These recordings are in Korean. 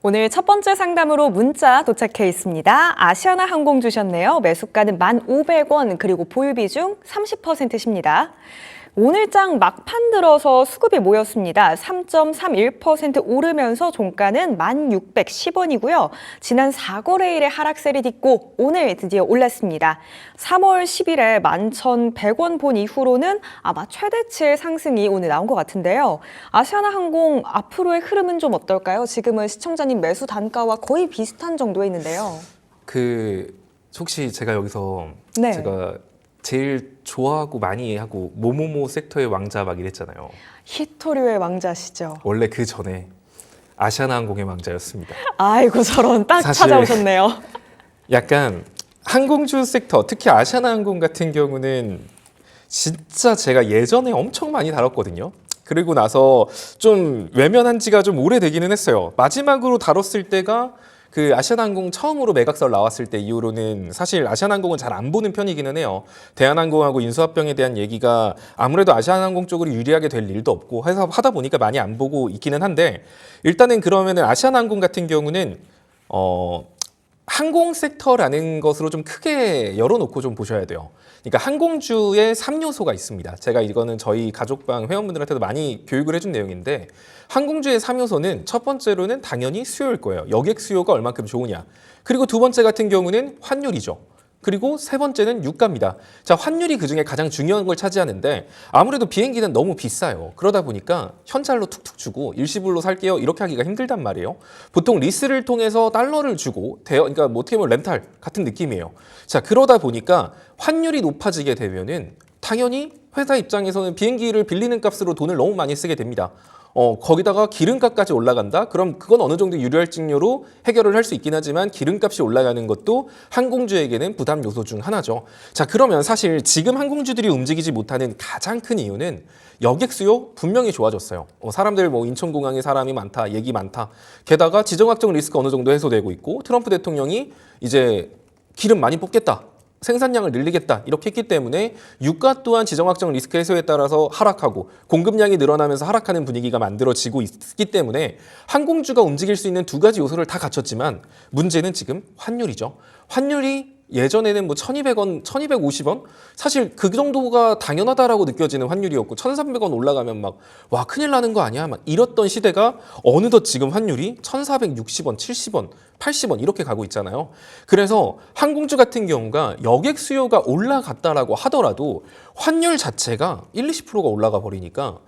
오늘 첫 번째 상담으로 문자 도착해 있습니다. 아시아나 항공 주셨네요. 매수가는 1,500원, 그리고 보유 비중 30%십니다. 오늘장 막판 들어서 수급이 모였습니다. 3.31% 오르면서 종가는 1,610원이고요. 지난 4거래일의 하락세를 딛고 오늘 드디어 올랐습니다. 3월 10일에 11,100원 본 이후로는 아마 최대치의 상승이 오늘 나온 것 같은데요. 아시아나항공 앞으로의 흐름은 좀 어떨까요? 지금은 시청자님 매수 단가와 거의 비슷한 정도에 있는데요. 혹시 제가 여기서 네. 제가 제일 좋아하고 많이 하고 모모모 섹터의 왕자 막 이랬잖아요. 히토류의 왕자시죠. 원래 그 전에 아시아나항공의 왕자였습니다. 아이고 저런 딱 사실 찾아오셨네요. 약간 항공주 섹터, 특히 아시아나항공 같은 경우는 진짜 제가 예전에 엄청 많이 다뤘거든요. 그리고 나서 좀 외면한 지가 좀 오래되기는 했어요. 마지막으로 다뤘을 때가 그 아시아나항공 처음으로 매각설 나왔을 때 이후로는 사실 아시아나항공은 잘 안 보는 편이기는 해요. 대한항공하고 인수합병에 대한 얘기가 아무래도 아시아나항공 쪽으로 유리하게 될 일도 없고 해서 하다 보니까 많이 안 보고 있기는 한데, 일단은 그러면은 아시아나항공 같은 경우는 항공 섹터라는 것으로 좀 크게 열어놓고 좀 보셔야 돼요. 그러니까 항공주의 3요소가 있습니다. 제가 이거는 저희 가족방 회원분들한테도 많이 교육을 해준 내용인데, 항공주의 3요소는 첫 번째로는 당연히 수요일 거예요. 여객 수요가 얼만큼 좋으냐. 그리고 두 번째 같은 경우는 환율이죠. 그리고 세 번째는 유가입니다. 자, 환율이 그중에 가장 중요한 걸 차지하는데, 아무래도 비행기는 너무 비싸요. 그러다 보니까 현찰로 툭툭 주고 일시불로 살게요 이렇게 하기가 힘들단 말이에요. 보통 리스를 통해서 달러를 주고 그러니까 뭐 어떻게 보면 렌탈 같은 느낌이에요. 자, 그러다 보니까 환율이 높아지게 되면은 당연히 회사 입장에서는 비행기를 빌리는 값으로 돈을 너무 많이 쓰게 됩니다. 거기다가 기름값까지 올라간다? 그럼 그건 어느 정도 유료할증료로 해결을 할 수 있긴 하지만 기름값이 올라가는 것도 항공주에게는 부담 요소 중 하나죠. 자, 그러면 사실 지금 항공주들이 움직이지 못하는 가장 큰 이유는 여객 수요 분명히 좋아졌어요. 사람들 뭐 인천공항에 사람이 많다, 얘기 많다. 게다가 지정학적 리스크 어느 정도 해소되고 있고, 트럼프 대통령이 이제 기름 많이 뽑겠다, 생산량을 늘리겠다 이렇게 했기 때문에 유가 또한 지정학적 리스크 해소에 따라서 하락하고 공급량이 늘어나면서 하락하는 분위기가 만들어지고 있기 때문에 항공주가 움직일 수 있는 두 가지 요소를 다 갖췄지만, 문제는 지금 환율이죠. 환율이 예전에는 뭐 1,200원, 1,250원? 사실 그 정도가 당연하다라고 느껴지는 환율이었고, 1,300원 올라가면 막 와 큰일 나는 거 아니야? 막 이랬던 시대가 어느덧 지금 환율이 1,460원, 70원, 80원 이렇게 가고 있잖아요. 그래서 항공주 같은 경우가 여객 수요가 올라갔다라고 하더라도 환율 자체가 1, 20%가 올라가 버리니까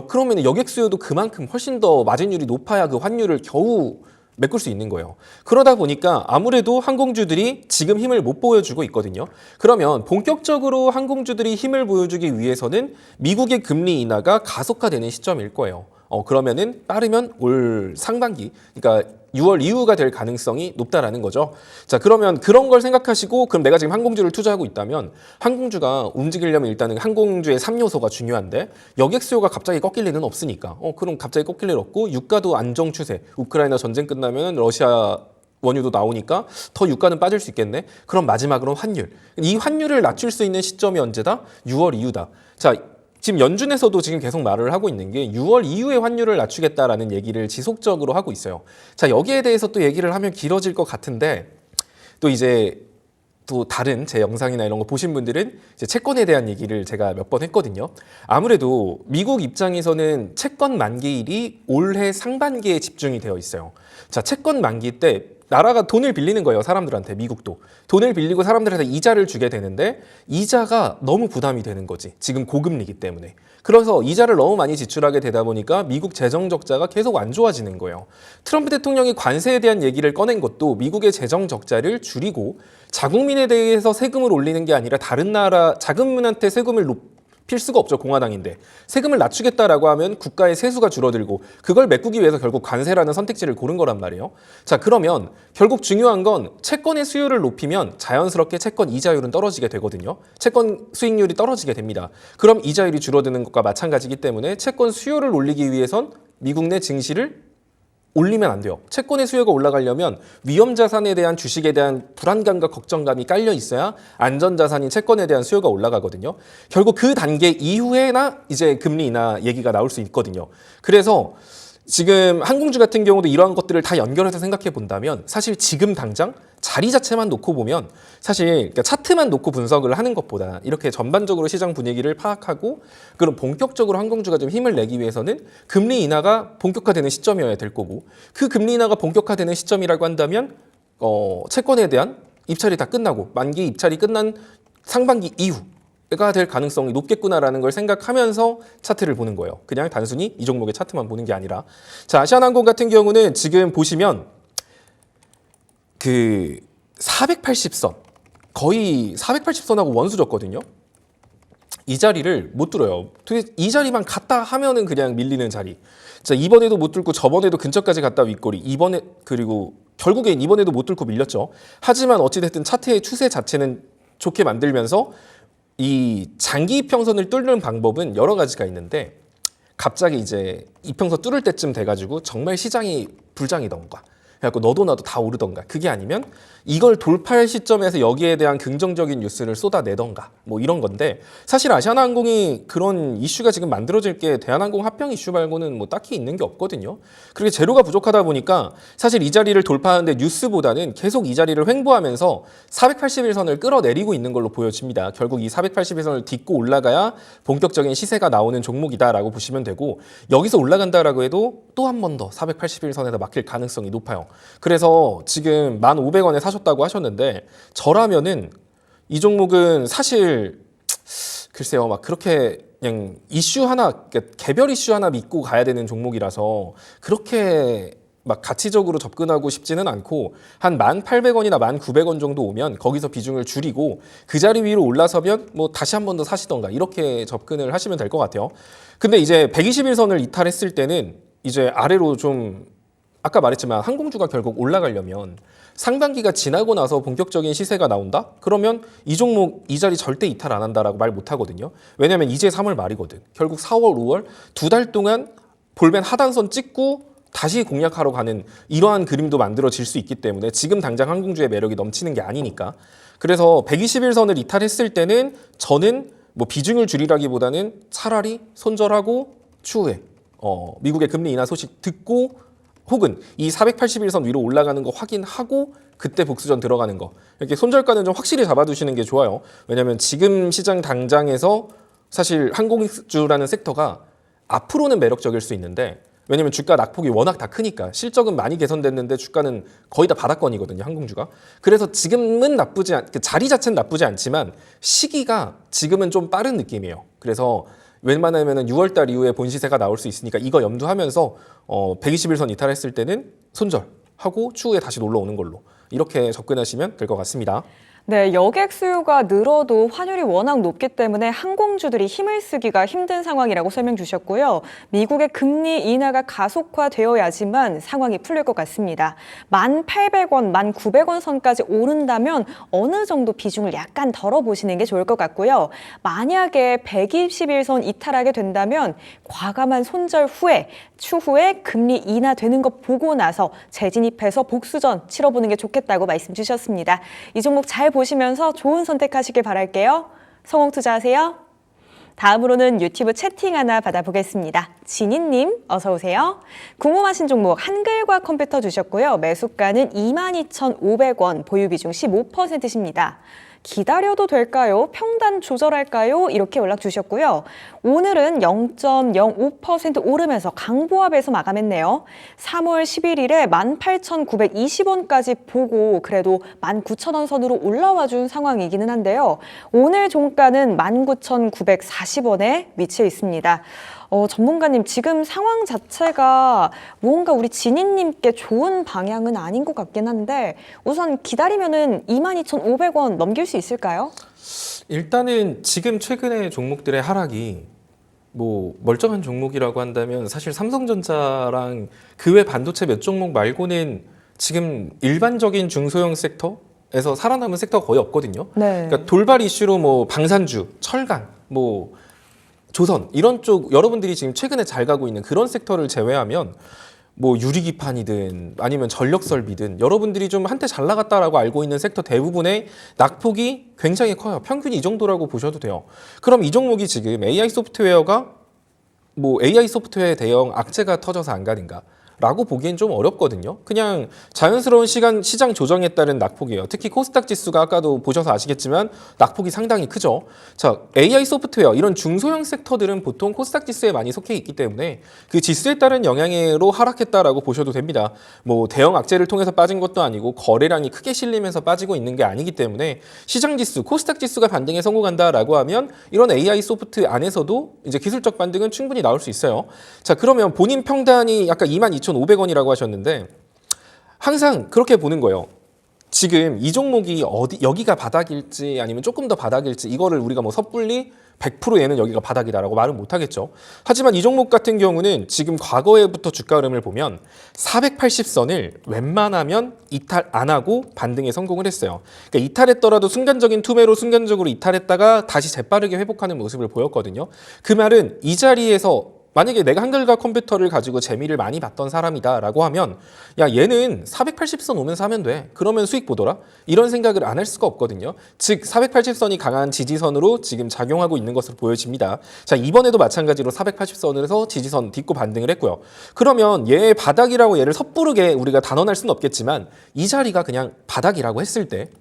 그러면 여객 수요도 그만큼 훨씬 더 마진율이 높아야 그 환율을 겨우 메꿀 수 있는 거예요. 그러다 보니까 아무래도 항공주들이 지금 힘을 못 보여주고 있거든요. 그러면 본격적으로 항공주들이 힘을 보여주기 위해서는 미국의 금리 인하가 가속화되는 시점일 거예요. 그러면은 빠르면 올 상반기, 그러니까 6월 이후가 될 가능성이 높다라는 거죠. 자, 그러면 그런 걸 생각하시고, 그럼 내가 지금 항공주를 투자하고 있다면 항공주가 움직이려면 일단은 항공주의 3요소가 중요한데, 여객 수요가 갑자기 꺾일 일은 없으니까 그럼 갑자기 꺾일 일 없고, 유가도 안정 추세, 우크라이나 전쟁 끝나면 러시아 원유도 나오니까 더 유가는 빠질 수 있겠네. 그럼 마지막으로는 환율. 이 환율을 낮출 수 있는 시점이 언제다? 6월 이후다. 자, 지금 연준에서도 지금 계속 말을 하고 있는 게 6월 이후에 환율을 낮추겠다라는 얘기를 지속적으로 하고 있어요. 자, 여기에 대해서 또 얘기를 하면 길어질 것 같은데, 또 이제 또 다른 제 영상이나 이런 거 보신 분들은 이제 채권에 대한 얘기를 제가 몇 번 했거든요. 아무래도 미국 입장에서는 채권 만기일이 올해 상반기에 집중이 되어 있어요. 자, 채권 만기 때 나라가 돈을 빌리는 거예요. 사람들한테. 미국도 돈을 빌리고 사람들한테 이자를 주게 되는데, 이자가 너무 부담이 되는 거지. 지금 고금리이기 때문에. 그래서 이자를 너무 많이 지출하게 되다 보니까 미국 재정 적자가 계속 안 좋아지는 거예요. 트럼프 대통령이 관세에 대한 얘기를 꺼낸 것도 미국의 재정 적자를 줄이고, 자국민에 대해서 세금을 올리는 게 아니라 다른 나라 자국민한테 세금을 필 수가 없죠. 공화당인데 세금을 낮추겠다라고 하면 국가의 세수가 줄어들고, 그걸 메꾸기 위해서 결국 관세라는 선택지를 고른 거란 말이에요. 자, 그러면 결국 중요한 건 채권의 수요를 높이면 자연스럽게 채권 이자율은 떨어지게 되거든요. 채권 수익률이 떨어지게 됩니다. 그럼 이자율이 줄어드는 것과 마찬가지이기 때문에 채권 수요를 올리기 위해선 미국 내 증시를 올리면 안 돼요. 채권의 수요가 올라가려면 위험자산에 대한, 주식에 대한 불안감과 걱정감이 깔려 있어야 안전자산인 채권에 대한 수요가 올라가거든요. 결국 그 단계 이후에나 이제 금리 인하 얘기가 나올 수 있거든요. 그래서 지금 항공주 같은 경우도 이러한 것들을 다 연결해서 생각해 본다면 사실 지금 당장 자리 자체만 놓고 보면 사실 그러니까 차트만 놓고 분석을 하는 것보다 이렇게 전반적으로 시장 분위기를 파악하고 그럼 본격적으로 항공주가 좀 힘을 내기 위해서는 금리 인하가 본격화되는 시점이어야 될 거고 그 금리 인하가 본격화되는 시점이라고 한다면 채권에 대한 입찰이 다 끝나고 만기 입찰이 끝난 상반기 이후가 될 가능성이 높겠구나라는 걸 생각하면서 차트를 보는 거예요. 그냥 단순히 이 종목의 차트만 보는 게 아니라. 자, 아시아나항공 같은 경우는 지금 보시면 그 480선 거의 480선하고 원수졌거든요. 이 자리를 못 뚫어요. 이 자리만 갔다 하면은 그냥 밀리는 자리. 자, 이번에도 못 뚫고 저번에도 근처까지 갔다 윗꼬리. 이번에 그리고 결국엔 이번에도 못 뚫고 밀렸죠. 하지만 어찌됐든 차트의 추세 자체는 좋게 만들면서 이 장기 이평선을 뚫는 방법은 여러 가지가 있는데 갑자기 이제 이평선 뚫을 때쯤 돼가지고 정말 시장이 불장이던가 그래갖고 너도 나도 다 오르던가 그게 아니면 이걸 돌파할 시점에서 여기에 대한 긍정적인 뉴스를 쏟아내던가 뭐 이런 건데 사실 아시아나항공이 그런 이슈가 지금 만들어질 게 대한항공 합병 이슈 말고는 뭐 딱히 있는 게 없거든요. 그렇게 재료가 부족하다 보니까 사실 이 자리를 돌파하는데 뉴스보다는 계속 이 자리를 횡보하면서 481선을 끌어내리고 있는 걸로 보여집니다. 결국 이 481선을 딛고 올라가야 본격적인 시세가 나오는 종목이다라고 보시면 되고 여기서 올라간다라고 해도 또 한 번 더 481선에서 막힐 가능성이 높아요. 그래서 지금 1,500원에 사셨다고 하셨는데 저라면은 이 종목은 사실 글쎄요 막 그렇게 그냥 이슈 하나 개별 이슈 하나 믿고 가야 되는 종목이라서 그렇게 막 가치적으로 접근하고 싶지는 않고 한 1,800원이나 1,900원 정도 오면 거기서 비중을 줄이고 그 자리 위로 올라서면 뭐 다시 한 번 더 사시던가 이렇게 접근을 하시면 될 것 같아요. 근데 이제 121선을 이탈했을 때는 이제 아래로 좀 아까 말했지만 항공주가 결국 올라가려면 상반기가 지나고 나서 본격적인 시세가 나온다? 그러면 이 종목 이 자리 절대 이탈 안 한다라고 말 못 하거든요. 왜냐면 이제 3월 말이거든. 결국 4월, 5월 2달 동안 볼멘 하단선 찍고 다시 공략하러 가는 이러한 그림도 만들어질 수 있기 때문에 지금 당장 항공주의 매력이 넘치는 게 아니니까. 그래서 121선을 이탈했을 때는 저는 뭐 비중을 줄이라기보다는 차라리 손절하고 추후에 미국의 금리 인하 소식 듣고 혹은 이 481선 위로 올라가는 거 확인하고 그때 복수전 들어가는 거 이렇게 손절가는 좀 확실히 잡아두시는 게 좋아요. 왜냐하면 지금 시장 당장에서 사실 항공주라는 섹터가 앞으로는 매력적일 수 있는데 왜냐면 주가 낙폭이 워낙 다 크니까 실적은 많이 개선됐는데 주가는 거의 다 바닥권이거든요, 항공주가. 그래서 지금은 자리 자체는 나쁘지 않지만 시기가 지금은 좀 빠른 느낌이에요. 그래서 웬만하면 6월달 이후에 본시세가 나올 수 있으니까 이거 염두하면서 121선 이탈했을 때는 손절하고 추후에 다시 놀러 오는 걸로 이렇게 접근하시면 될 것 같습니다. 네, 여객 수요가 늘어도 환율이 워낙 높기 때문에 항공주들이 힘을 쓰기가 힘든 상황이라고 설명 주셨고요. 미국의 금리 인하가 가속화되어야지만 상황이 풀릴 것 같습니다. 1,800원, 1,900원 선까지 오른다면 어느 정도 비중을 약간 덜어보시는 게 좋을 것 같고요. 만약에 121선 이탈하게 된다면 과감한 손절 후에 추후에 금리 인하되는 것 보고 나서 재진입해서 복수전 치러보는 게 좋겠다고 말씀 주셨습니다. 이 종목 잘 보시면서 좋은 선택하시길 바랄게요. 성공투자하세요. 다음으로는 유튜브 채팅 하나 받아보겠습니다. 진희님 어서 오세요. 궁금하신 종목 한글과 컴퓨터 주셨고요. 매수가는 22,500원, 보유 비중 15%십니다. 기다려도 될까요? 평단 조절할까요? 이렇게 연락 주셨고요. 오늘은 0.05% 오르면서 강보합에서 마감했네요. 3월 11일에 18,920원까지 보고 그래도 19,000원 선으로 올라와 준 상황이기는 한데요. 오늘 종가는 19,940원에 위치해 있습니다. 전문가님, 지금 상황 자체가 무언가 우리 진희님께 좋은 방향은 아닌 것 같긴 한데 우선 기다리면은 22,500원 넘길 수 있을까요? 일단은 지금 최근에 종목들의 하락이 뭐 멀쩡한 종목이라고 한다면 사실 삼성전자랑 그 외 반도체 몇 종목 말고는 지금 일반적인 중소형 섹터에서 살아남은 섹터가 거의 없거든요. 네. 그러니까 돌발 이슈로 뭐 방산주, 철강, 뭐 조선 이런 쪽 여러분들이 지금 최근에 잘 가고 있는 그런 섹터를 제외하면 뭐 유리기판이든 아니면 전력설비든 여러분들이 좀 한때 잘 나갔다라고 알고 있는 섹터 대부분의 낙폭이 굉장히 커요. 평균이 이 정도라고 보셔도 돼요. 그럼 이 종목이 지금 AI 소프트웨어가 뭐 AI 소프트웨어 대형 악재가 터져서 안 가는가? 라고 보기엔 좀 어렵거든요. 그냥 자연스러운 시장 조정에 따른 낙폭이에요. 특히 코스닥 지수가 아까도 보셔서 아시겠지만 낙폭이 상당히 크죠. 자, AI 소프트웨어 이런 중소형 섹터들은 보통 코스닥 지수에 많이 속해 있기 때문에 그 지수에 따른 영향으로 하락했다라고 보셔도 됩니다. 뭐 대형 악재를 통해서 빠진 것도 아니고 거래량이 크게 실리면서 빠지고 있는 게 아니기 때문에 시장 지수, 코스닥 지수가 반등에 성공한다라고 하면 이런 AI 소프트 안에서도 이제 기술적 반등은 충분히 나올 수 있어요. 자, 그러면 본인 평단이 아까 22,500원이라고 하셨는데 항상 그렇게 보는 거예요. 지금 이 종목이 여기가 바닥일지 아니면 조금 더 바닥일지 이거를 우리가 뭐 섣불리 100% 얘는 여기가 바닥이다라고 말은 못하겠죠. 하지만 이 종목 같은 경우는 지금 과거에부터 주가 흐름을 보면 480선을 웬만하면 이탈 안 하고 반등에 성공을 했어요. 그러니까 이탈했더라도 순간적인 투매로 순간적으로 이탈했다가 다시 재빠르게 회복하는 모습을 보였거든요. 그 말은 이 자리에서 만약에 내가 한글과 컴퓨터를 가지고 재미를 많이 봤던 사람이다라고 하면 야 얘는 480선 오면 사면 돼. 그러면 수익 보더라. 이런 생각을 안 할 수가 없거든요. 즉 480선이 강한 지지선으로 지금 작용하고 있는 것으로 보여집니다. 자, 이번에도 마찬가지로 480선에서 지지선 딛고 반등을 했고요. 그러면 얘의 바닥이라고 얘를 섣부르게 우리가 단언할 수는 없겠지만 이 자리가 그냥 바닥이라고 했을 때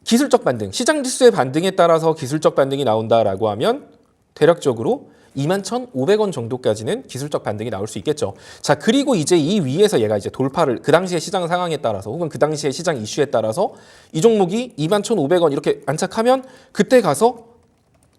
기술적 반등, 시장 지수의 반등에 따라서 기술적 반등이 나온다라고 하면 대략적으로 21,500원 정도까지는 기술적 반등이 나올 수 있겠죠. 자, 그리고 이제 이 위에서 얘가 이제 돌파를 그 당시의 시장 상황에 따라서 혹은 그 당시의 시장 이슈에 따라서 이 종목이 21,500원 이렇게 안착하면 그때 가서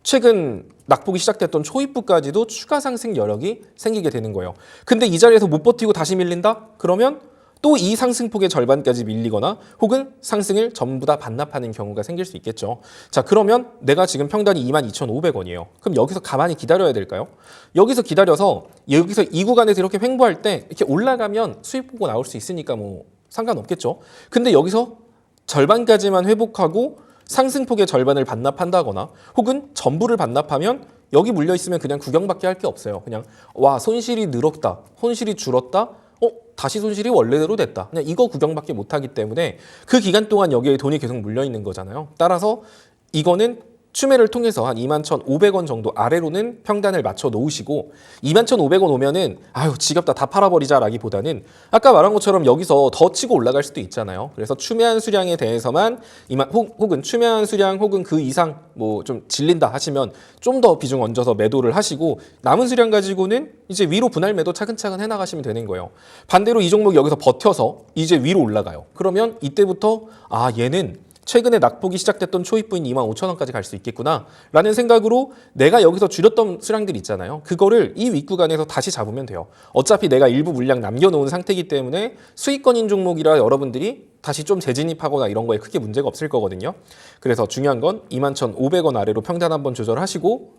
최근 낙폭이 시작됐던 초입부까지도 추가 상승 여력이 생기게 되는 거예요. 근데 이 자리에서 못 버티고 다시 밀린다? 그러면 또 이 상승폭의 절반까지 밀리거나 혹은 상승을 전부 다 반납하는 경우가 생길 수 있겠죠. 자, 그러면 내가 지금 평단이 22,500원이에요. 그럼 여기서 가만히 기다려야 될까요? 여기서 기다려서 여기서 이 구간에서 이렇게 횡보할 때 이렇게 올라가면 수익 보고 나올 수 있으니까 뭐 상관없겠죠. 근데 여기서 절반까지만 회복하고 상승폭의 절반을 반납한다거나 혹은 전부를 반납하면 여기 물려 있으면 그냥 구경밖에 할 게 없어요. 그냥 와 손실이 늘었다, 손실이 줄었다, 다시 손실이 원래대로 됐다. 그냥 이거 구경밖에 못하기 때문에 그 기간 동안 여기에 돈이 계속 물려 있는 거잖아요. 따라서 이거는 추매를 통해서 한 21,500원 정도 아래로는 평단을 맞춰 놓으시고 21,500원 오면은 아유 지겹다 다 팔아버리자라기보다는 아까 말한 것처럼 여기서 더 치고 올라갈 수도 있잖아요. 그래서 추매한 수량에 대해서만 혹은 추매한 수량 혹은 그 이상 뭐 좀 질린다 하시면 좀 더 비중 얹어서 매도를 하시고 남은 수량 가지고는 이제 위로 분할 매도 차근차근 해나가시면 되는 거예요. 반대로 이 종목이 여기서 버텨서 이제 위로 올라가요. 그러면 이때부터 아 얘는 최근에 낙폭이 시작됐던 초입부인 25,000원까지 갈 수 있겠구나 라는 생각으로 내가 여기서 줄였던 수량들 있잖아요. 그거를 이 윗구간에서 다시 잡으면 돼요. 어차피 내가 일부 물량 남겨놓은 상태이기 때문에 수익권인 종목이라 여러분들이 다시 좀 재진입하거나 이런 거에 크게 문제가 없을 거거든요. 그래서 중요한 건 21,500원 아래로 평단 한번 조절하시고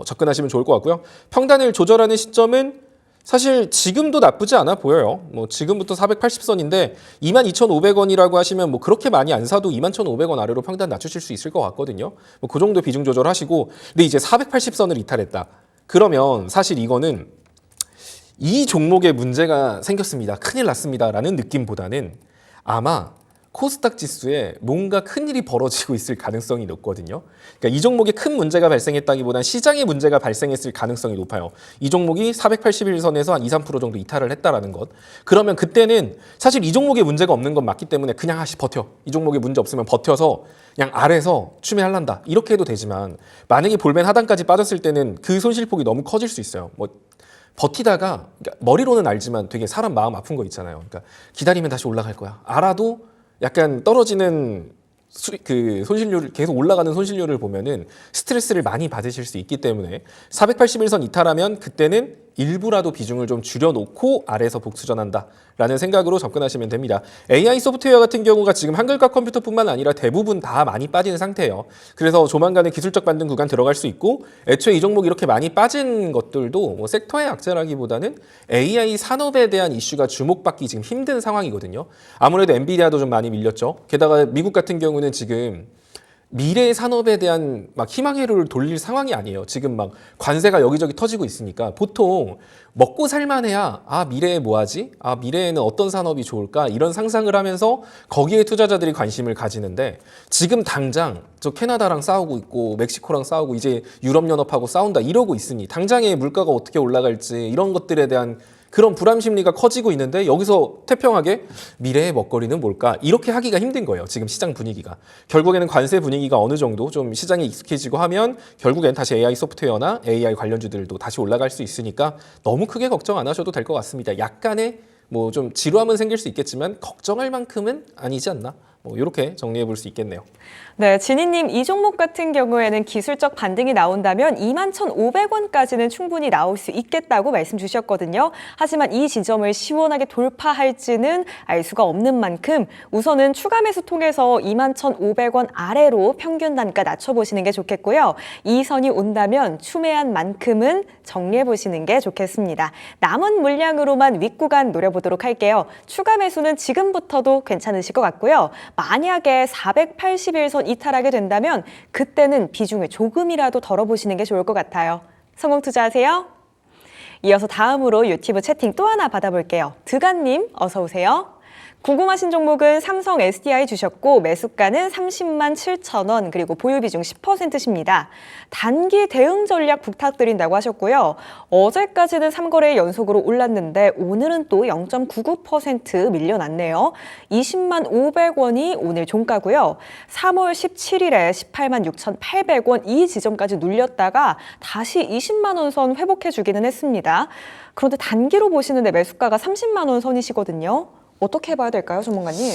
접근하시면 좋을 것 같고요. 평단을 조절하는 시점은 사실 지금도 나쁘지 않아 보여요. 뭐 지금부터 480선인데 22,500원이라고 하시면 뭐 그렇게 많이 안 사도 21,500원 아래로 평단 낮추실 수 있을 것 같거든요. 뭐 그 정도 비중 조절하시고 근데 이제 480선을 이탈했다. 그러면 사실 이거는 이 종목에 문제가 생겼습니다. 큰일 났습니다라는 느낌보다는 아마 코스닥 지수에 뭔가 큰일이 벌어지고 있을 가능성이 높거든요. 그러니까 이 종목에 큰 문제가 발생했다기보다는 시장에 문제가 발생했을 가능성이 높아요. 이 종목이 481선에서 한 2, 3% 정도 이탈을 했다라는 것. 그러면 그때는 사실 이 종목에 문제가 없는 건 맞기 때문에 그냥 버텨. 이 종목에 문제 없으면 버텨서 그냥 아래서 추매할란다. 이렇게 해도 되지만 만약에 볼멘 하단까지 빠졌을 때는 그 손실폭이 너무 커질 수 있어요. 뭐 버티다가 그러니까 머리로는 알지만 되게 사람 마음 아픈 거 있잖아요. 그러니까 기다리면 다시 올라갈 거야. 알아도 약간 떨어지는 그 손실률 계속 올라가는 손실률을 보면은 스트레스를 많이 받으실 수 있기 때문에 481선 이탈하면 그때는 일부라도 비중을 좀 줄여놓고 아래에서 복수전한다라는 생각으로 접근하시면 됩니다. AI 소프트웨어 같은 경우가 지금 한글과 컴퓨터뿐만 아니라 대부분 다 많이 빠지는 상태예요. 그래서 조만간에 기술적 반등 구간 들어갈 수 있고 애초에 이 종목이 이렇게 많이 빠진 것들도 뭐 섹터의 악재라기보다는 AI 산업에 대한 이슈가 주목받기 지금 힘든 상황이거든요. 아무래도 엔비디아도 좀 많이 밀렸죠. 게다가 미국 같은 경우는 지금 미래의 산업에 대한 막 희망회로를 돌릴 상황이 아니에요. 지금 막 관세가 여기저기 터지고 있으니까 보통 먹고 살만해야 미래에 뭐 하지? 미래에는 어떤 산업이 좋을까? 이런 상상을 하면서 거기에 투자자들이 관심을 가지는데 지금 당장 저 캐나다랑 싸우고 있고 멕시코랑 싸우고 이제 유럽연합하고 싸운다 이러고 있으니 당장의 물가가 어떻게 올라갈지 이런 것들에 대한 그런 불안 심리가 커지고 있는데 여기서 태평하게 미래의 먹거리는 뭘까? 이렇게 하기가 힘든 거예요. 지금 시장 분위기가. 결국에는 관세 분위기가 어느 정도 좀 시장에 익숙해지고 하면 결국엔 다시 AI 소프트웨어나 AI 관련주들도 다시 올라갈 수 있으니까 너무 크게 걱정 안 하셔도 될 것 같습니다. 약간의 뭐 좀 지루함은 생길 수 있겠지만 걱정할 만큼은 아니지 않나? 뭐 이렇게 정리해 볼 수 있겠네요. 네, 진희님 이 종목 같은 경우에는 기술적 반등이 나온다면 21,500원까지는 충분히 나올 수 있겠다고 말씀 주셨거든요. 하지만 이 지점을 시원하게 돌파할지는 알 수가 없는 만큼 우선은 추가 매수 통해서 21,500원 아래로 평균 단가 낮춰보시는 게 좋겠고요. 이 선이 온다면 추매한 만큼은 정리해보시는 게 좋겠습니다. 남은 물량으로만 윗구간 노려보도록 할게요. 추가 매수는 지금부터도 괜찮으실 것 같고요. 만약에 481선 이탈하게 된다면 그때는 비중을 조금이라도 덜어보시는 게 좋을 것 같아요. 성공 투자하세요. 이어서 다음으로 유튜브 채팅 또 하나 받아볼게요. 드가님 어서 오세요. 궁금하신 종목은 삼성 SDI 주셨고 매수가는 30만 7천 원 그리고 보유 비중 10%십니다. 단기 대응 전략 부탁드린다고 하셨고요. 어제까지는 3거래 연속으로 올랐는데 오늘은 또 0.99% 밀려났네요. 20만 500원이 오늘 종가고요. 3월 17일에 18만 6,800원 이 지점까지 눌렸다가 다시 20만 원 선 회복해 주기는 했습니다. 그런데 단기로 보시는데 매수가가 30만 원 선이시거든요. 어떻게 봐야 될까요, 전문가님?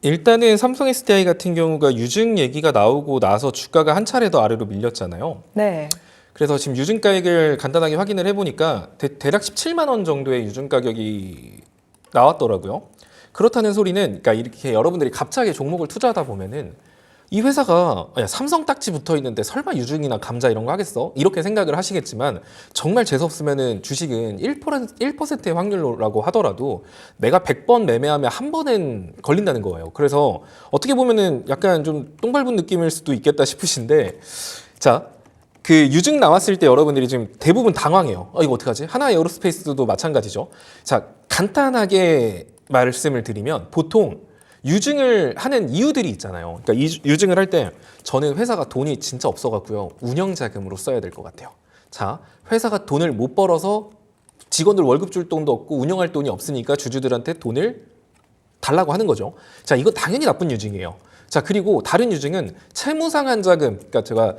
일단은 삼성 SDI 같은 경우가 유증 얘기가 나오고 나서 주가가 한 차례 더 아래로 밀렸잖아요. 네. 그래서 지금 유증 가액을 간단하게 확인을 해보니까 대략 17만 원 정도의 유증 가격이 나왔더라고요. 그렇다는 소리는 그러니까 이렇게 여러분들이 갑자기 종목을 투자하다 보면은 이 회사가 삼성 딱지 붙어 있는데 설마 유증이나 감자 이런 거 하겠어? 이렇게 생각을 하시겠지만 정말 재수없으면은 주식은 1%의 확률로라고 하더라도 내가 100번 매매하면 한 번은 걸린다는 거예요. 그래서 어떻게 보면은 약간 좀 똥 밟은 느낌일 수도 있겠다 싶으신데 자, 그 유증 나왔을 때 여러분들이 지금 대부분 당황해요. 이거 어떡하지? 하나에어로스페이스도 마찬가지죠. 자, 간단하게 말씀을 드리면 보통 유증을 하는 이유들이 있잖아요. 그러니까 유증을 할 때 저는 회사가 돈이 진짜 없어갖고요. 운영자금으로 써야 될 것 같아요. 자, 회사가 돈을 못 벌어서 직원들 월급 줄 돈도 없고 운영할 돈이 없으니까 주주들한테 돈을 달라고 하는 거죠. 자, 이거 당연히 나쁜 유증이에요. 자, 그리고 다른 유증은 채무상한 자금, 그러니까 제가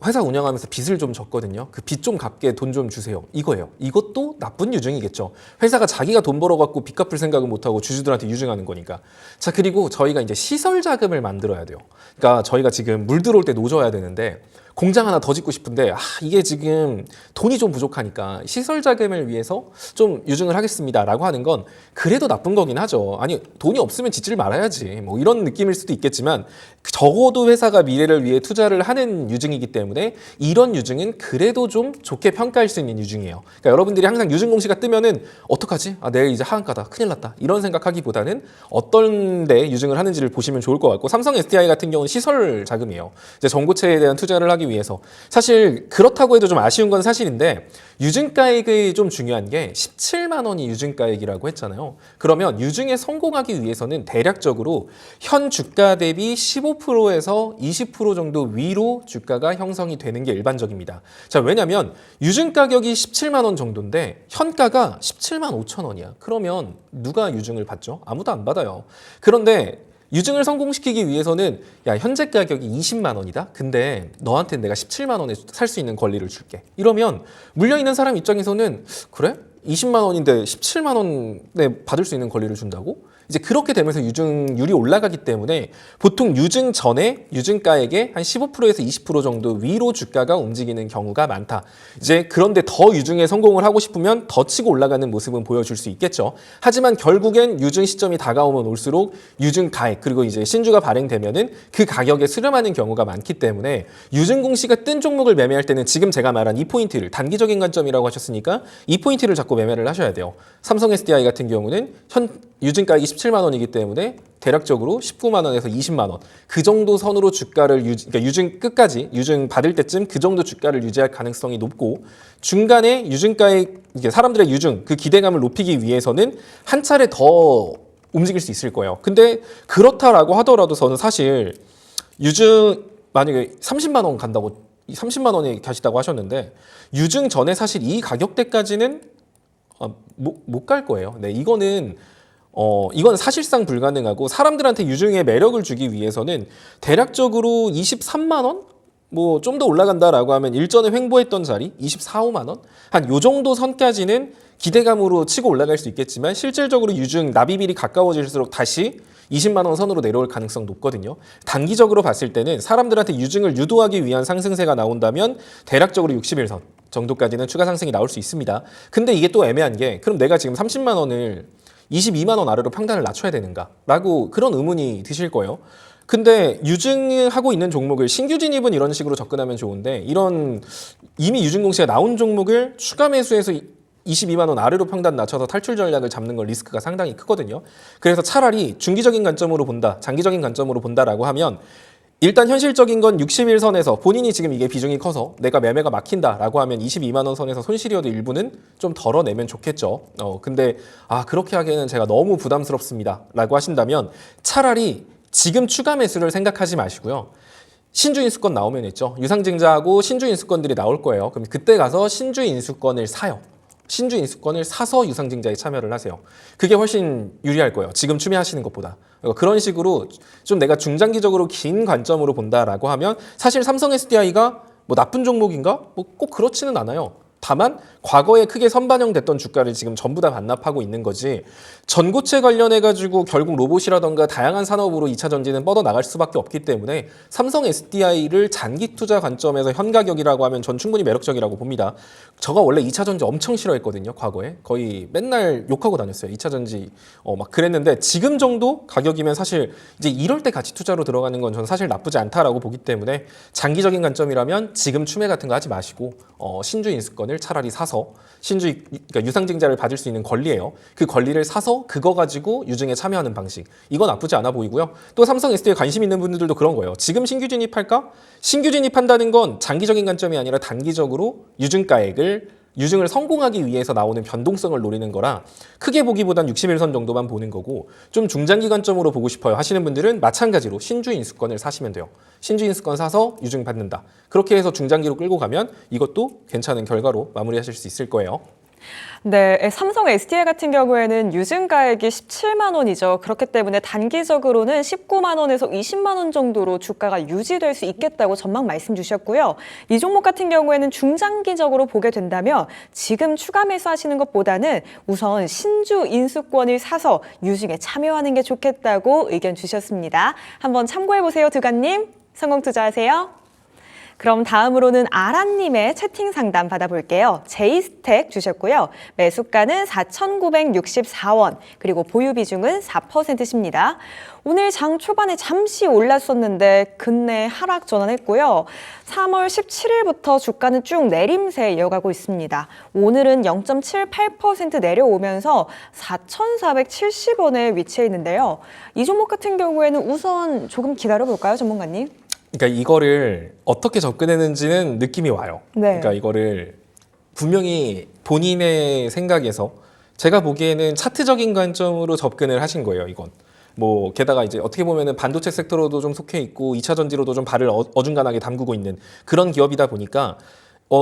회사 운영하면서 빚을 좀 졌거든요. 그 빚 좀 갚게 돈 좀 주세요. 이거예요. 이것도 나쁜 유증이겠죠. 회사가 자기가 돈 벌어갖고 빚 갚을 생각은 못하고 주주들한테 유증하는 거니까. 자, 그리고 저희가 이제 시설 자금을 만들어야 돼요. 그러니까 저희가 지금 물 들어올 때 노져야 되는데 공장 하나 더 짓고 싶은데 이게 지금 돈이 좀 부족하니까 시설 자금을 위해서 좀 유증을 하겠습니다라고 하는 건 그래도 나쁜 거긴 하죠. 아니 돈이 없으면 짓질 말아야지 뭐 이런 느낌일 수도 있겠지만 적어도 회사가 미래를 위해 투자를 하는 유증이기 때문에 이런 유증은 그래도 좀 좋게 평가할 수 있는 유증이에요. 그러니까 여러분들이 항상 유증 공시가 뜨면은 어떡하지? 내일 이제 하한가다 큰일 났다 이런 생각하기보다는 어떤 데 유증을 하는지를 보시면 좋을 것 같고 삼성 SDI 같은 경우는 시설 자금이에요. 이제 전고체에 대한 투자를 하기 위해서 사실 그렇다고 해도 좀 아쉬운 건 사실인데 유증가액이 좀 중요한 게 17만 원이 유증가액이라고 했잖아요. 그러면 유증에 성공하기 위해서는 대략적으로 현 주가 대비 15%에서 20% 정도 위로 주가가 형성이 되는 게 일반적입니다. 자, 왜냐면 유증 가격이 17만 원 정도인데 현가가 17만 5천 원이야. 그러면 누가 유증을 받죠? 아무도 안 받아요. 그런데 유증을 성공시키기 위해서는 현재 가격이 20만 원이다? 근데 너한테 내가 17만 원에 살 수 있는 권리를 줄게. 이러면 물려있는 사람 입장에서는 그래? 20만 원인데 17만 원에 받을 수 있는 권리를 준다고? 이제 그렇게 되면서 유증률이 올라가기 때문에 보통 유증 전에 유증가액의 한 15%에서 20% 정도 위로 주가가 움직이는 경우가 많다. 이제 그런데 더 유증에 성공을 하고 싶으면 더 치고 올라가는 모습은 보여줄 수 있겠죠. 하지만 결국엔 유증 시점이 다가오면 올수록 유증 가액 그리고 이제 신주가 발행되면은 그 가격에 수렴하는 경우가 많기 때문에 유증 공시가 뜬 종목을 매매할 때는 지금 제가 말한 이 포인트를 단기적인 관점이라고 하셨으니까 이 포인트를 잡고 잡고 매매를 하셔야 돼요. 삼성 SDI 같은 경우는 현 유증가액이 17만 원이기 때문에 대략적으로 19만 원에서 20만 원 그 정도 선으로 주가를 그러니까 유증 끝까지 유증 받을 때쯤 그 정도 주가를 유지할 가능성이 높고 중간에 유증가액 이게 사람들의 유증 그 기대감을 높이기 위해서는 한 차례 더 움직일 수 있을 거예요. 근데 그렇다라고 하더라도 저는 사실 유증 만약에 30만 원 간다고 30만 원이 가시다고 하셨는데 유증 전에 사실 이 가격대까지는 못 갈 거예요. 네, 이건 사실상 불가능하고 사람들한테 유증의 매력을 주기 위해서는 대략적으로 23만 원? 뭐 좀 더 올라간다라고 하면 일전에 횡보했던 자리 24, 5만 원? 한 요 정도 선까지는 기대감으로 치고 올라갈 수 있겠지만 실질적으로 유증 납입일이 가까워질수록 다시 20만 원 선으로 내려올 가능성 높거든요. 단기적으로 봤을 때는 사람들한테 유증을 유도하기 위한 상승세가 나온다면 대략적으로 61선 정도까지는 추가 상승이 나올 수 있습니다. 근데 이게 또 애매한 게 그럼 내가 지금 30만 원을 22만 원 아래로 평단을 낮춰야 되는가? 라고 그런 의문이 드실 거예요. 근데 유증하고 있는 종목을 신규 진입은 이런 식으로 접근하면 좋은데 이런 이미 유증 공시가 나온 종목을 추가 매수해서 22만 원 아래로 평단 낮춰서 탈출 전략을 잡는 건 리스크가 상당히 크거든요. 그래서 차라리 중기적인 관점으로 본다, 장기적인 관점으로 본다라고 하면 일단 현실적인 건 61선에서 본인이 지금 이게 비중이 커서 내가 매매가 막힌다라고 하면 22만 원 선에서 손실이어도 일부는 좀 덜어내면 좋겠죠. 근데 그렇게 하기에는 제가 너무 부담스럽습니다라고 하신다면 차라리 지금 추가 매수를 생각하지 마시고요. 신주 인수권 나오면 있죠. 유상증자하고 신주 인수권들이 나올 거예요. 그럼 그때 가서 신주 인수권을 사요. 신주 인수권을 사서 유상증자에 참여를 하세요. 그게 훨씬 유리할 거예요. 지금 추매하시는 것보다. 그런 식으로 좀 내가 중장기적으로 긴 관점으로 본다라고 하면 사실 삼성 SDI가 뭐 나쁜 종목인가? 뭐 꼭 그렇지는 않아요. 다만 과거에 크게 선반영됐던 주가를 지금 전부 다 반납하고 있는 거지 전고체 관련해가지고 결국 로봇이라던가 다양한 산업으로 2차 전지는 뻗어나갈 수밖에 없기 때문에 삼성 SDI를 장기 투자 관점에서 현가격이라고 하면 전 충분히 매력적이라고 봅니다. 제가 원래 2차 전지 엄청 싫어했거든요. 과거에 거의 맨날 욕하고 다녔어요. 2차 전지 막 그랬는데 지금 정도 가격이면 사실 이제 이럴 때 같이 투자로 들어가는 건 전 사실 나쁘지 않다라고 보기 때문에 장기적인 관점이라면 지금 추매 같은 거 하지 마시고 신주 인수권을 차라리 사서 그러니까 유상증자를 받을 수 있는 권리예요. 그 권리를 사서 그거 가지고 유증에 참여하는 방식. 이건 나쁘지 않아 보이고요. 또 삼성 SDI에 관심 있는 분들도 그런 거예요. 지금 신규 진입할까? 신규 진입한다는 건 장기적인 관점이 아니라 단기적으로 유증을 성공하기 위해서 나오는 변동성을 노리는 거라 크게 보기보단 61선 정도만 보는 거고 좀 중장기 관점으로 보고 싶어요 하시는 분들은 마찬가지로 신주 인수권을 사시면 돼요. 신주 인수권 사서 유증 받는다. 그렇게 해서 중장기로 끌고 가면 이것도 괜찮은 결과로 마무리하실 수 있을 거예요. 네, 삼성 SDI 같은 경우에는 유증가액이 17만 원이죠. 그렇기 때문에 단기적으로는 19만 원에서 20만 원 정도로 주가가 유지될 수 있겠다고 전망 말씀 주셨고요. 이 종목 같은 경우에는 중장기적으로 보게 된다면 지금 추가 매수하시는 것보다는 우선 신주 인수권을 사서 유증에 참여하는 게 좋겠다고 의견 주셨습니다. 한번 참고해보세요, 두관님. 성공 투자하세요. 그럼 다음으로는 아란님의 채팅 상담 받아볼게요. 제이스택 주셨고요. 매수가는 4,964원, 그리고 보유 비중은 4%십니다. 오늘 장 초반에 잠시 올랐었는데 근내 하락 전환했고요. 3월 17일부터 주가는 쭉 내림세 이어가고 있습니다. 오늘은 0.78% 내려오면서 4,470원에 위치해 있는데요. 이 종목 같은 경우에는 우선 조금 기다려볼까요, 전문가님? 그러니까 이거를 어떻게 접근했는지는 느낌이 와요. 네. 그러니까 이거를 분명히 본인의 생각에서 제가 보기에는 차트적인 관점으로 접근을 하신 거예요. 이건 뭐 게다가 이제 어떻게 보면은 반도체 섹터로도 좀 속해 있고 2차 전지로도 좀 발을 어중간하게 담그고 있는 그런 기업이다 보니까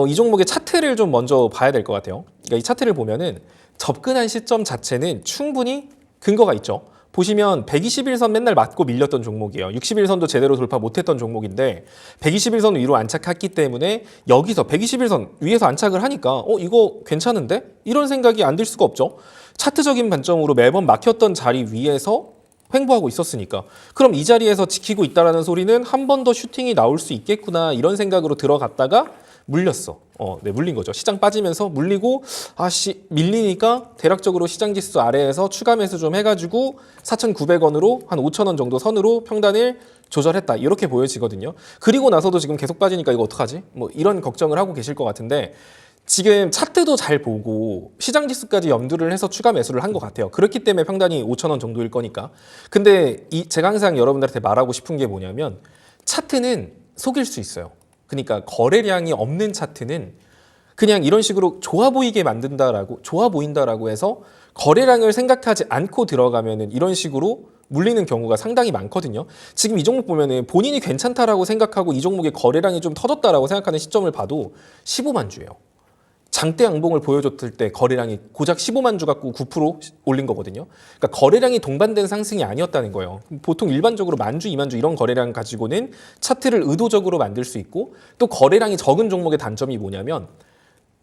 이 종목의 차트를 좀 먼저 봐야 될 것 같아요. 그러니까 이 차트를 보면은 접근한 시점 자체는 충분히 근거가 있죠. 보시면 121선 맨날 맞고 밀렸던 종목이에요. 61선도 제대로 돌파 못했던 종목인데 121선 위로 안착했기 때문에 여기서 121선 위에서 안착을 하니까 이거 괜찮은데? 이런 생각이 안 들 수가 없죠. 차트적인 관점으로 매번 막혔던 자리 위에서 횡보하고 있었으니까 그럼 이 자리에서 지키고 있다라는 소리는 한 번 더 슈팅이 나올 수 있겠구나 이런 생각으로 들어갔다가 물렸어. 물린 거죠. 시장 빠지면서 물리고 밀리니까 대략적으로 시장 지수 아래에서 추가 매수 좀 해가지고 4,900원으로 한 5,000원 정도 선으로 평단을 조절했다. 이렇게 보여지거든요. 그리고 나서도 지금 계속 빠지니까 이거 어떡하지? 뭐 이런 걱정을 하고 계실 것 같은데 지금 차트도 잘 보고 시장 지수까지 염두를 해서 추가 매수를 한 것 같아요. 그렇기 때문에 평단이 5,000원 정도일 거니까. 근데 제가 항상 여러분들한테 말하고 싶은 게 뭐냐면 차트는 속일 수 있어요. 그러니까 거래량이 없는 차트는 그냥 이런 식으로 좋아 보인다라고 해서 거래량을 생각하지 않고 들어가면은 이런 식으로 물리는 경우가 상당히 많거든요. 지금 이 종목 보면은 본인이 괜찮다라고 생각하고 이 종목의 거래량이 좀 터졌다라고 생각하는 시점을 봐도 15만 주예요. 장대 양봉을 보여줬을 때 거래량이 고작 15만 주 갖고 9% 올린 거거든요. 그러니까 거래량이 동반된 상승이 아니었다는 거예요. 보통 일반적으로 만주, 2만 주 이런 거래량 가지고는 차트를 의도적으로 만들 수 있고 또 거래량이 적은 종목의 단점이 뭐냐면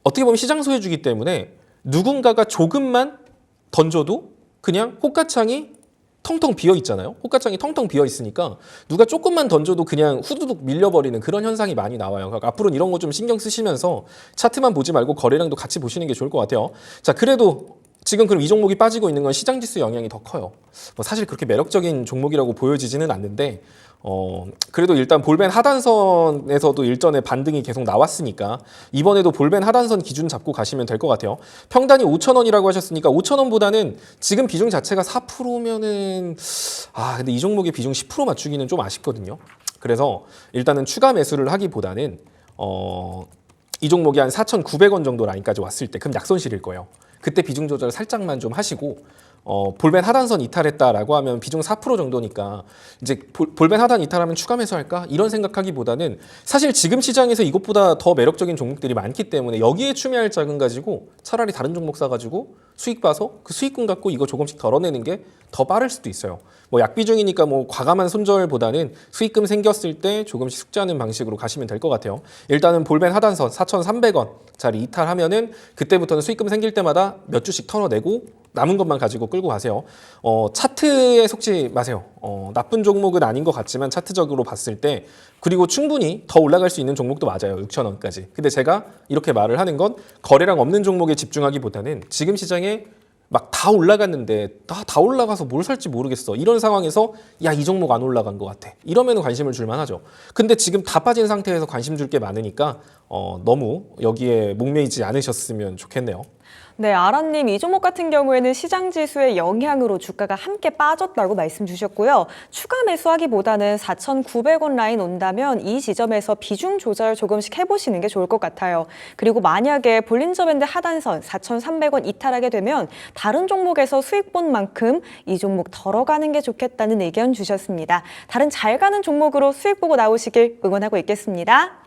어떻게 보면 시장 소유주기 때문에 누군가가 조금만 던져도 그냥 호가창이 텅텅 비어 있잖아요. 호가창이 텅텅 비어 있으니까 누가 조금만 던져도 그냥 후두둑 밀려버리는 그런 현상이 많이 나와요. 그러니까 앞으로는 이런 거 좀 신경 쓰시면서 차트만 보지 말고 거래량도 같이 보시는 게 좋을 것 같아요. 자, 그래도 지금 그럼 이 종목이 빠지고 있는 건 시장 지수 영향이 더 커요. 뭐 사실 그렇게 매력적인 종목이라고 보여지지는 않는데 그래도 일단 볼벤 하단선에서도 일전에 반등이 계속 나왔으니까 이번에도 볼벤 하단선 기준 잡고 가시면 될 것 같아요. 평단이 5,000원이라고 하셨으니까 5,000원보다는 지금 비중 자체가 4%면은 근데 이 종목의 비중 10% 맞추기는 좀 아쉽거든요. 그래서 일단은 추가 매수를 하기보다는 이 종목이 한 4,900원 정도 라인까지 왔을 때 그럼 약손실일 거예요. 그때 비중 조절 살짝만 좀 하시고 볼벤 하단선 이탈했다라고 하면 비중 4% 정도니까 이제 볼벤 하단 이탈하면 추가 매수할까? 이런 생각하기보다는 사실 지금 시장에서 이것보다 더 매력적인 종목들이 많기 때문에 여기에 추미할 자금 가지고 차라리 다른 종목 사가지고 수익 봐서 그 수익금 갖고 이거 조금씩 덜어내는 게 더 빠를 수도 있어요. 뭐 약비중이니까 뭐 과감한 손절보다는 수익금 생겼을 때 조금씩 숙지하는 방식으로 가시면 될 것 같아요. 일단은 볼벤 하단선 4,300원짜리 이탈하면은 그때부터는 수익금 생길 때마다 몇 주씩 털어내고 남은 것만 가지고 끌고 가세요. 차트에 속지 마세요. 나쁜 종목은 아닌 것 같지만 차트적으로 봤을 때 그리고 충분히 더 올라갈 수 있는 종목도 맞아요. 6,000원까지. 근데 제가 이렇게 말을 하는 건 거래량 없는 종목에 집중하기보다는 지금 시장에 막 다 올라갔는데 다 올라가서 뭘 살지 모르겠어. 이런 상황에서 야, 이 종목 안 올라간 것 같아. 이러면 관심을 줄 만하죠. 근데 지금 다 빠진 상태에서 관심 줄 게 많으니까 너무 여기에 목매이지 않으셨으면 좋겠네요. 네, 아라님, 이 종목 같은 경우에는 시장 지수의 영향으로 주가가 함께 빠졌다고 말씀 주셨고요. 추가 매수하기보다는 4,900원 라인 온다면 이 지점에서 비중 조절 조금씩 해보시는 게 좋을 것 같아요. 그리고 만약에 볼린저 밴드 하단선 4,300원 이탈하게 되면 다른 종목에서 수익 본 만큼 이 종목 덜어가는 게 좋겠다는 의견 주셨습니다. 다른 잘 가는 종목으로 수익 보고 나오시길 응원하고 있겠습니다.